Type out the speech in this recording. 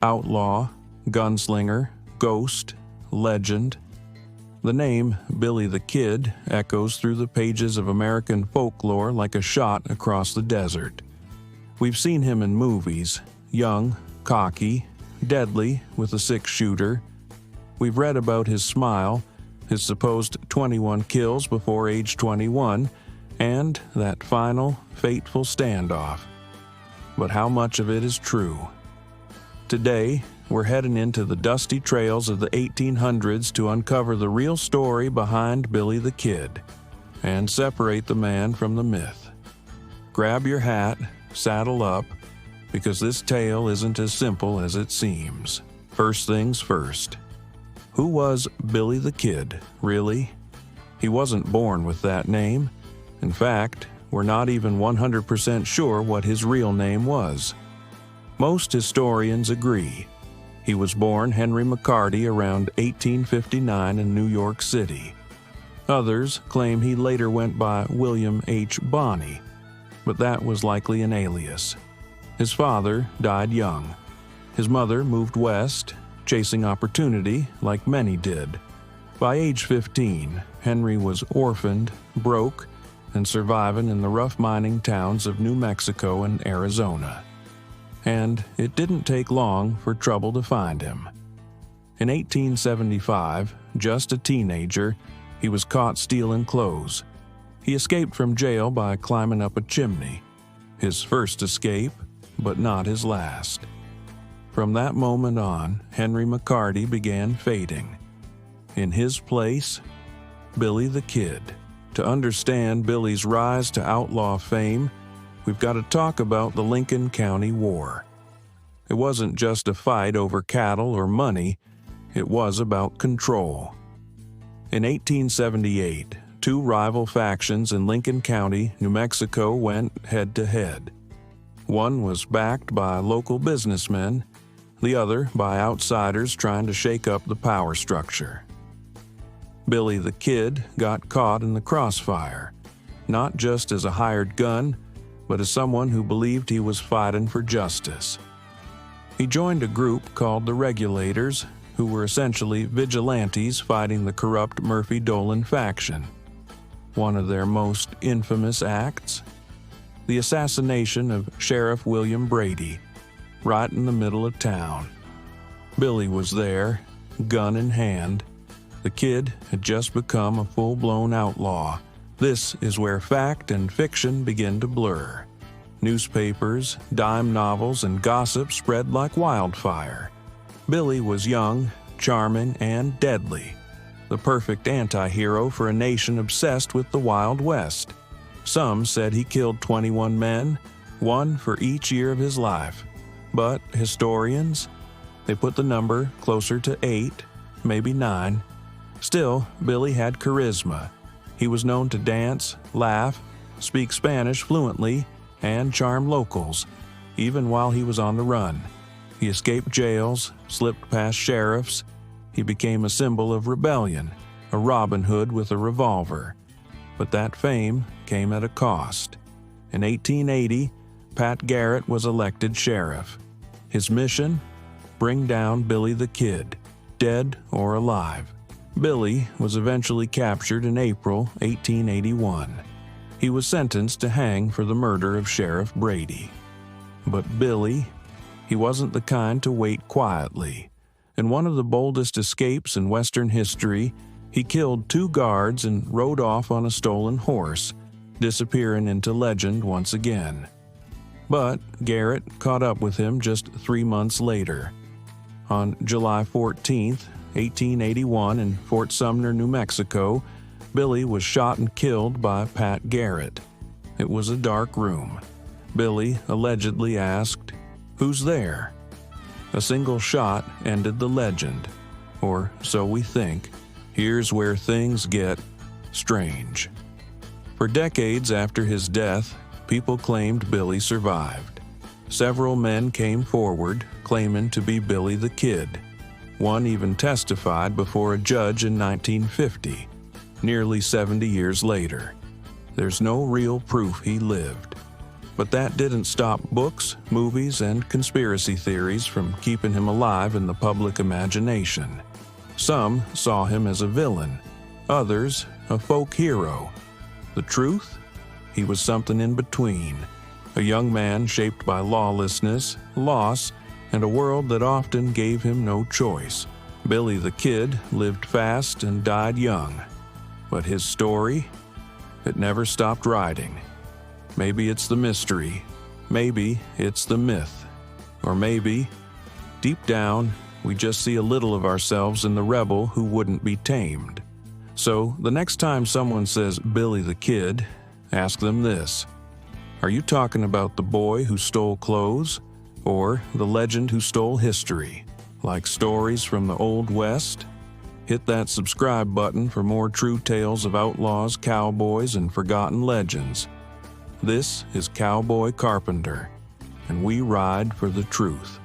Outlaw, gunslinger, ghost, legend. The name Billy the Kid echoes through the pages of American folklore like a shot across the desert. We've seen him in movies, young, cocky, deadly with a six-shooter. We've read about his smile, his supposed 21 kills before age 21, and that final, fateful standoff. But how much of it is true? Today, we're heading into the dusty trails of the 1800s to uncover the real story behind Billy the Kid and separate the man from the myth. Grab your hat, saddle up, because this tale isn't as simple as it seems. First things first. Who was Billy the Kid, really? He wasn't born with that name. In fact, we're not even 100% sure what his real name was. Most historians agree. He was born Henry McCarty around 1859 in New York City. Others claim he later went by William H. Bonney, but that was likely an alias. His father died young. His mother moved west, chasing opportunity like many did. By age 15, Henry was orphaned, broke, and surviving in the rough mining towns of New Mexico and Arizona. And it didn't take long for trouble to find him. In 1875, just a teenager, he was caught stealing clothes. He escaped from jail by climbing up a chimney. His first escape, but not his last. From that moment on, Henry McCarty began fading. In his place, Billy the Kid. To understand Billy's rise to outlaw fame, we've got to talk about the Lincoln County War. It wasn't just a fight over cattle or money, it was about control. In 1878, two rival factions in Lincoln County, New Mexico went head-to-head. One was backed by local businessmen, the other by outsiders trying to shake up the power structure. Billy the Kid got caught in the crossfire, not just as a hired gun, but as someone who believed he was fighting for justice. He joined a group called the Regulators, who were essentially vigilantes fighting the corrupt Murphy-Dolan faction. One of their most infamous acts? The assassination of Sheriff William Brady, right in the middle of town. Billy was there, gun in hand. The Kid had just become a full-blown outlaw. This is where fact and fiction begin to blur. Newspapers, dime novels, and gossip spread like wildfire. Billy was young, charming, and deadly. The perfect anti-hero for a nation obsessed with the Wild West. Some said he killed 21 men, one for each year of his life. But historians, they put the number closer to 8, maybe 9. Still, Billy had charisma. He was known to dance, laugh, speak Spanish fluently, and charm locals, even while he was on the run. He escaped jails, slipped past sheriffs. He became a symbol of rebellion, a Robin Hood with a revolver. But that fame came at a cost. In 1880, Pat Garrett was elected sheriff. His mission? Bring down Billy the Kid, dead or alive. Billy was eventually captured in April 1881. He was sentenced to hang for the murder of Sheriff Brady. But Billy, he wasn't the kind to wait quietly. In one of the boldest escapes in Western history, he killed 2 guards and rode off on a stolen horse, disappearing into legend once again. But Garrett caught up with him just 3 months later. On July 14, 1881, in Fort Sumner, New Mexico, Billy was shot and killed by Pat Garrett. It was a dark room. Billy allegedly asked, "Who's there?" A single shot ended the legend. Or so we think. Here's where things get strange. For decades after his death, people claimed Billy survived. Several men came forward, claiming to be Billy the Kid. One even testified before a judge in 1950, nearly 70 years later. There's no real proof he lived. But that didn't stop books, movies, and conspiracy theories from keeping him alive in the public imagination. Some saw him as a villain, others a folk hero. The truth? He was something in between. A young man shaped by lawlessness, loss, and a world that often gave him no choice. Billy the Kid lived fast and died young. But his story? It never stopped writing. Maybe it's the mystery. Maybe it's the myth. Or maybe, deep down, we just see a little of ourselves in the rebel who wouldn't be tamed. So, the next time someone says Billy the Kid, ask them this. Are you talking about the boy who stole clothes? Or the legend who stole history? Like stories from the Old West? Hit that subscribe button for more true tales of outlaws, cowboys, and forgotten legends. This is Cowboy Carpenter, and we ride for the truth.